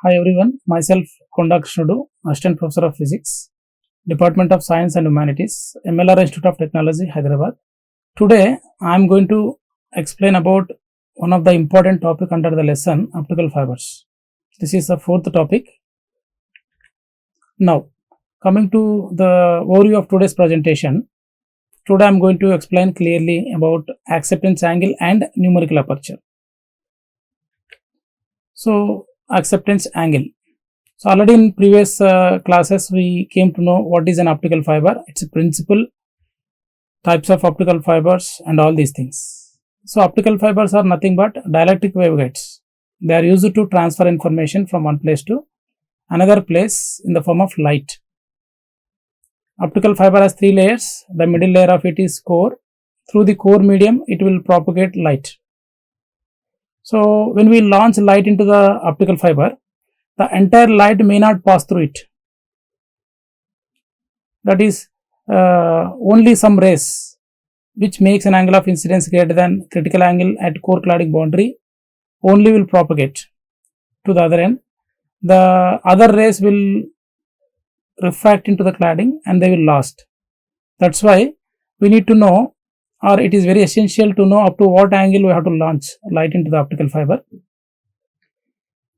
Hi everyone, myself Krishnudu Konda, Assistant Professor of Physics, Department of Science and Humanities, MLR Institute of Technology, Hyderabad. Today I am going to explain about one of the important topic under the lesson, optical fibers. This is the fourth topic. Now, coming to the overview of today's presentation, today I am going to explain clearly about acceptance angle and numerical aperture. So, acceptance angle. So, already in previous classes we came to know what is an optical fiber, its principal, types of optical fibers and all these things. So, optical fibers are nothing but dielectric waveguides. They are used to transfer information from one place to another place in the form of light. Optical fiber has three layers. The middle layer of it is core. Through the core medium it will propagate light. So, when we launch light into the optical fiber, the entire light may not pass through it. That is, only some rays which makes an angle of incidence greater than critical angle at core cladding boundary only will propagate to the other end. The other rays will refract into the cladding and they will last. That's why we need to know, or it is very essential to know up to what angle we have to launch light into the optical fiber,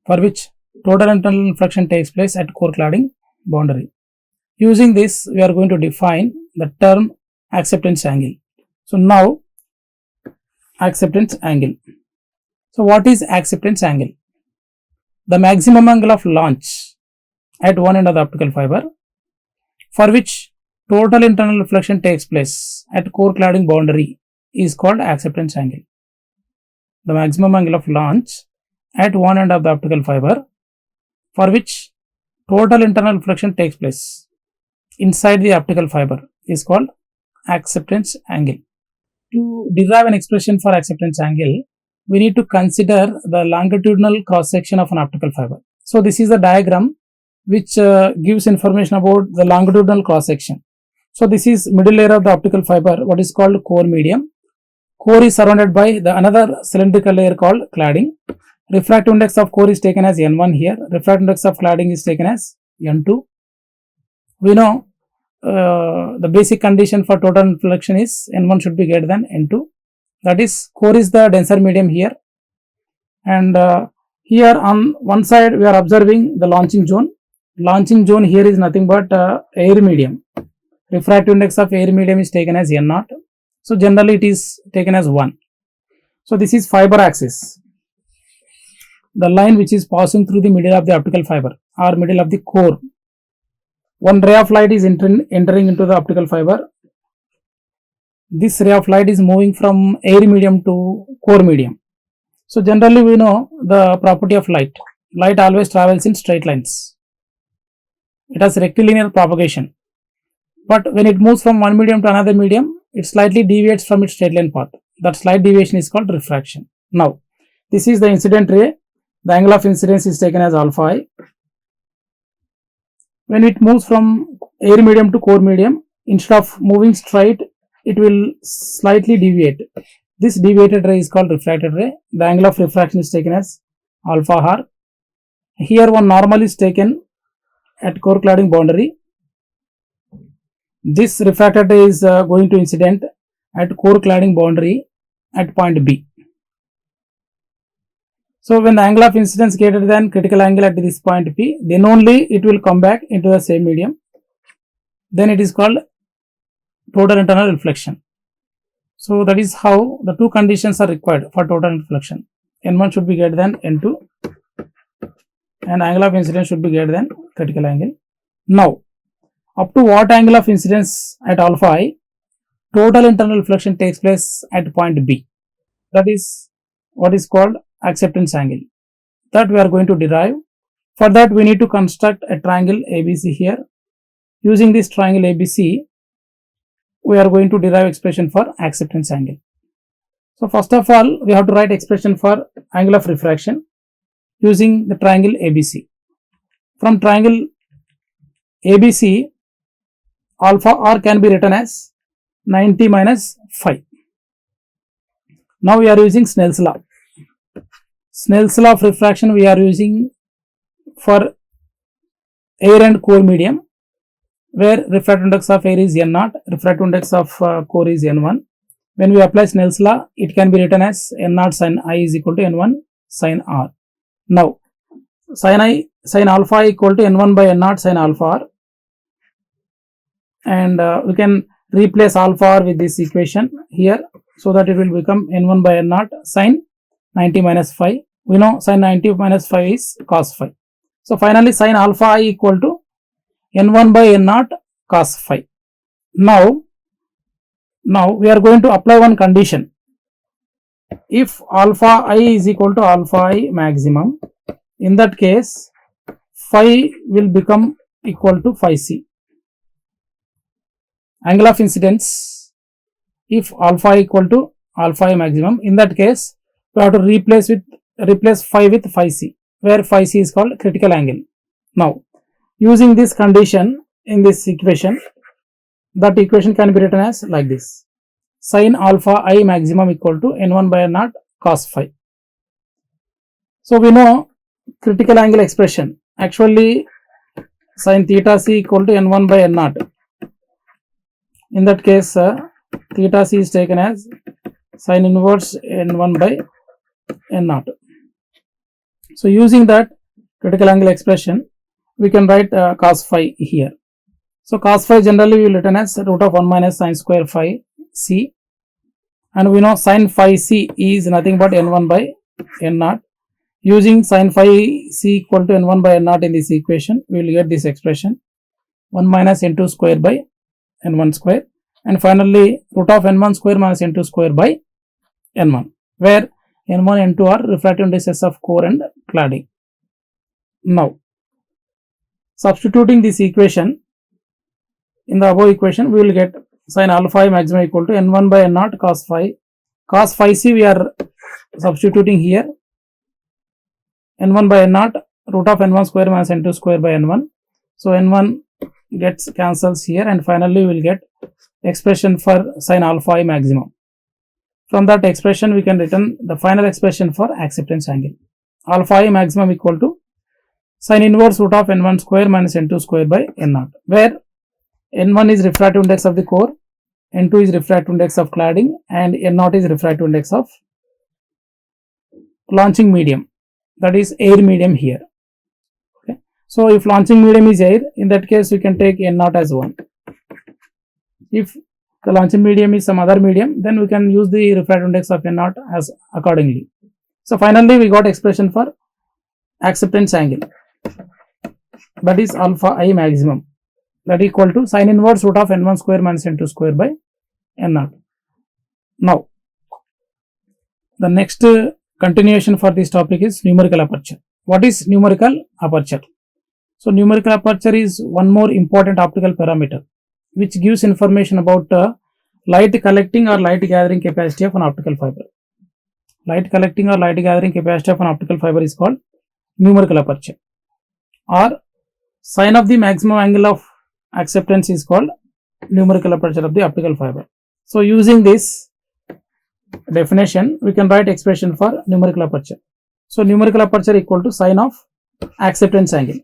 for which total internal reflection takes place at core cladding boundary. Using this, we are going to define the term acceptance angle. So, now acceptance angle. So, what is acceptance angle? The maximum angle of launch at one end of the optical fiber, for which total internal reflection takes place at core cladding boundary, is called acceptance angle. The maximum angle of launch at one end of the optical fiber, for which total internal reflection takes place inside the optical fiber, is called acceptance angle. To derive an expression for acceptance angle, we need to consider the longitudinal cross section of an optical fiber. So, this is the diagram which gives information about the longitudinal cross section. So, this is middle layer of the optical fiber, what is called core medium. Core is surrounded by the another cylindrical layer called cladding. Refractive index of core is taken as N1 here. Refractive index of cladding is taken as N2. We know the basic condition for total reflection is N1 should be greater than N2. That is, core is the denser medium here. And here on one side we are observing the launching zone. Launching zone here is nothing but air medium. Refractive index of air medium is taken as N0. So, generally it is taken as 1. So, this is fiber axis, the line which is passing through the middle of the optical fiber or middle of the core. One ray of light is entering into the optical fiber. This ray of light is moving from air medium to core medium. So, generally we know the property of light. Light always travels in straight lines. It has rectilinear propagation. But when it moves from one medium to another medium, it slightly deviates from its straight line path. That slight deviation is called refraction. Now, this is the incident ray. The angle of incidence is taken as alpha I. When it moves from air medium to core medium, instead of moving straight, it will slightly deviate. This deviated ray is called refracted ray. The angle of refraction is taken as alpha r. Here one normal is taken at core cladding boundary. This refracted ray is going to incident at core cladding boundary at point B. So, when the angle of incidence greater than critical angle at this point P, then only it will come back into the same medium. Then it is called total internal reflection. So, that is how the two conditions are required for total reflection. N1 should be greater than N2 and angle of incidence should be greater than critical angle. Now, up to what angle of incidence at alpha I, total internal reflection takes place at point B. That is what is called acceptance angle. That we are going to derive. For that, we need to construct a triangle ABC here. Using this triangle ABC, we are going to derive expression for acceptance angle. So, first of all, we have to write expression for angle of refraction using the triangle ABC. From triangle ABC, alpha r can be written as 90 minus 5. Now, we are using Snell's law. Snell's law of refraction we are using for air and core medium, where refractive index of air is N0, refractive index of core is N1. When we apply Snell's law, it can be written as N0 sin I is equal to N1 sin R. Now, sin alpha equal to N1 by N0 sin alpha R, and we can replace alpha R with this equation here, so that it will become N1 by N0 sin 90 minus phi. We know sin 90 minus phi is cos phi. So finally sin alpha I equal to N1 by N0 cos phi. Now we are going to apply one condition. If alpha I is equal to alpha I maximum, in that case phi will become equal to phi c. Angle of incidence, if alpha equal to alpha I maximum, in that case we have to replace phi with phi c, where phi c is called critical angle. Now, using this condition in this equation, that equation can be written as like this: sin alpha I maximum equal to N1 by N0 cos phi. So we know critical angle expression. Actually, sin theta c equal to N1 by N0. In that case, theta c is taken as sin inverse N1 by N0. So using that critical angle expression, we can write cos phi here. So cos phi generally we will written as root of 1 minus sin square phi c, and we know sin phi c is nothing but N1 by N0. Using sin phi c equal to N1 by N0 in this equation, we will get this expression 1 minus N2 square by N1 square, and finally root of N1 square minus N2 square by N1, where N1 N2 are refractive indices of core and cladding. Now, substituting this equation in the above equation, we will get sin alpha I maximum equal to N1 by N0 cos phi. Cos phi c we are substituting here, N1 by N0 root of N1 square minus N2 square by N1. So N1 gets cancels here, and finally we will get expression for sin alpha I maximum. From that expression, we can return the final expression for acceptance angle. Alpha I maximum equal to sin inverse root of N1 square minus N2 square by N0, where N1 is refractive index of the core, N2 is refractive index of cladding, and N0 is refractive index of launching medium, that is air medium here. Okay. So if launching medium is air, in that case we can take N0 as 1. If the launching medium is some other medium, then we can use the refractive index of N0 as accordingly. So finally we got expression for acceptance angle, that is alpha I maximum, that equal to sin inverse root of N1 square minus N2 square by N0. Now, the next continuation for this topic is numerical aperture. What is numerical aperture? So numerical aperture is one more important optical parameter which gives information about light collecting or light gathering capacity of an optical fiber. Light collecting or light gathering capacity of an optical fiber is called numerical aperture, or sign of the maximum angle of acceptance is called numerical aperture of the optical fiber. So using this definition, we can write expression for numerical aperture. So numerical aperture equal to sign of acceptance angle.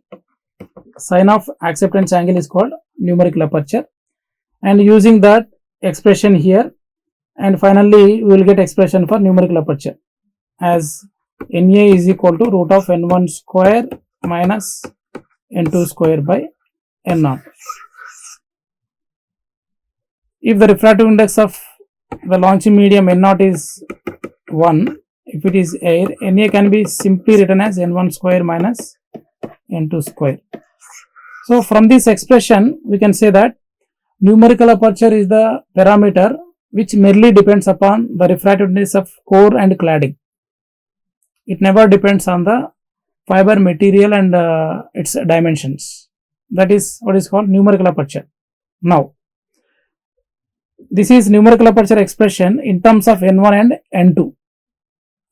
Sign of acceptance angle is called numerical aperture, and using that expression here, and finally we will get expression for numerical aperture as Na is equal to root of N1 square minus N2 square by N0. If the refractive index of the launching medium N0 is 1, if it is air, Na can be simply written as N1 square minus N2 square. So from this expression, we can say that numerical aperture is the parameter which merely depends upon the refractive index of core and cladding. It never depends on the fiber material and its dimensions. That is what is called numerical aperture. Now, this is numerical aperture expression in terms of N1 and N2.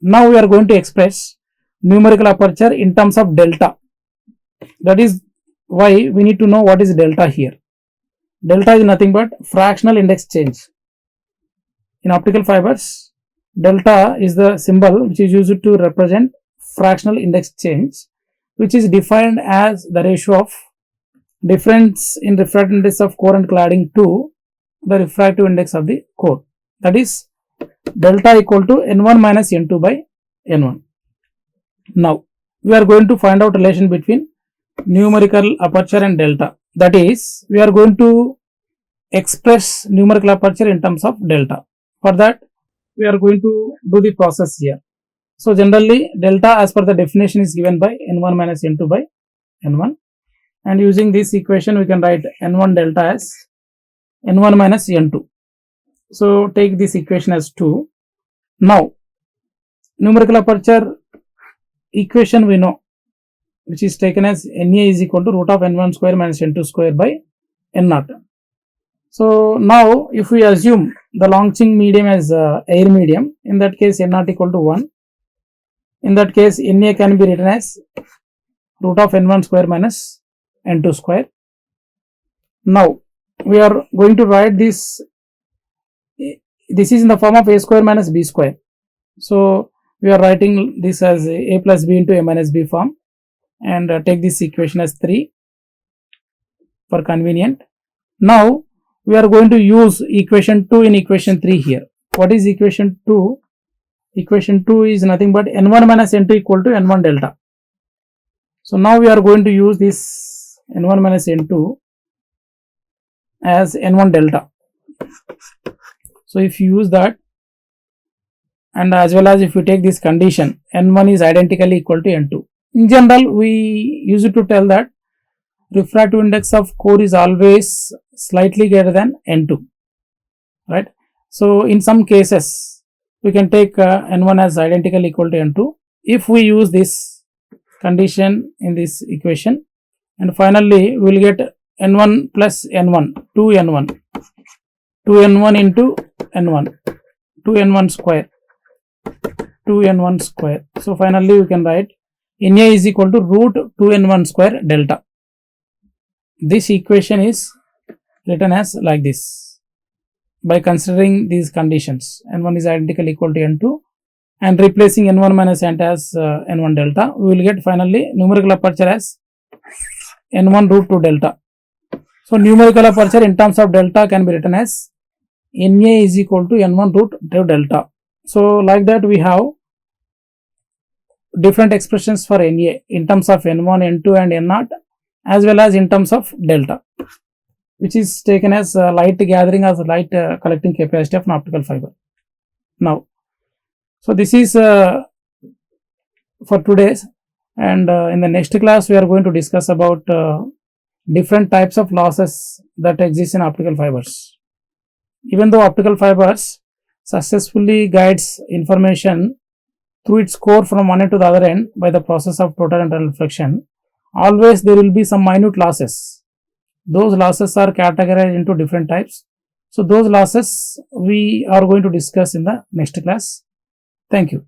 Now we are going to express numerical aperture in terms of delta. That is why we need to know what is delta here. Delta is nothing but fractional index change. In optical fibers, delta is the symbol which is used to represent fractional index change. which is defined as the ratio of difference in refractive index of core and cladding to the refractive index of the core. That is delta equal to N1 minus N2 by N1. Now, we are going to find out relation between numerical aperture and delta. That is, we are going to express numerical aperture in terms of delta. For that, we are going to do the process here. So, generally, delta as per the definition is given by N1 minus N2 by N1. And using this equation, we can write N1 delta as N1 minus N2. So, take this equation as 2. Now, numerical aperture equation we know, which is taken as Na is equal to root of N1 square minus N2 square by N0. So, now if we assume the launching medium as air medium, in that case N0 equal to 1. In that case, Na can be written as root of N1 square minus N2 square. Now, we are going to write this. This is in the form of A square minus B square. So, we are writing this as A plus B into A minus B form, and take this equation as 3 for convenient. Now, we are going to use equation 2 in equation 3 here. What is equation 2? Equation 2 is nothing but N1 minus N2 equal to N1 delta. So, now we are going to use this N1 minus N2 as N1 delta. So, if you use that, and as well as if you take this condition, N1 is identically equal to N2. In general, we use it to tell that refractive index of core is always slightly greater than N2, right? So, in some cases, we can take N1 as identically equal to N2 if we use this condition in this equation, and finally, we will get N1 plus N1, 2N1, 2N1 into N1, 2N1 square, 2N1 square. So, finally, we can write Na is equal to root 2N1 square delta. This equation is written as like this by considering these conditions. N1 is identical equal to N2 and replacing N1 minus N as N1 delta. We will get finally numerical aperture as N1 root 2 delta. So, numerical aperture in terms of delta can be written as Na is equal to N1 root 2 delta. So, like that we have different expressions for Na in terms of N1, N2 and N0 as well as in terms of delta, which is taken as light gathering as light collecting capacity of an optical fiber. Now, so this is for today's, and in the next class we are going to discuss about different types of losses that exist in optical fibers. Even though optical fibers successfully guides information through its core from one end to the other end by the process of total internal reflection, always there will be some minute losses. Those losses are categorized into different types. So, those losses we are going to discuss in the next class. Thank you.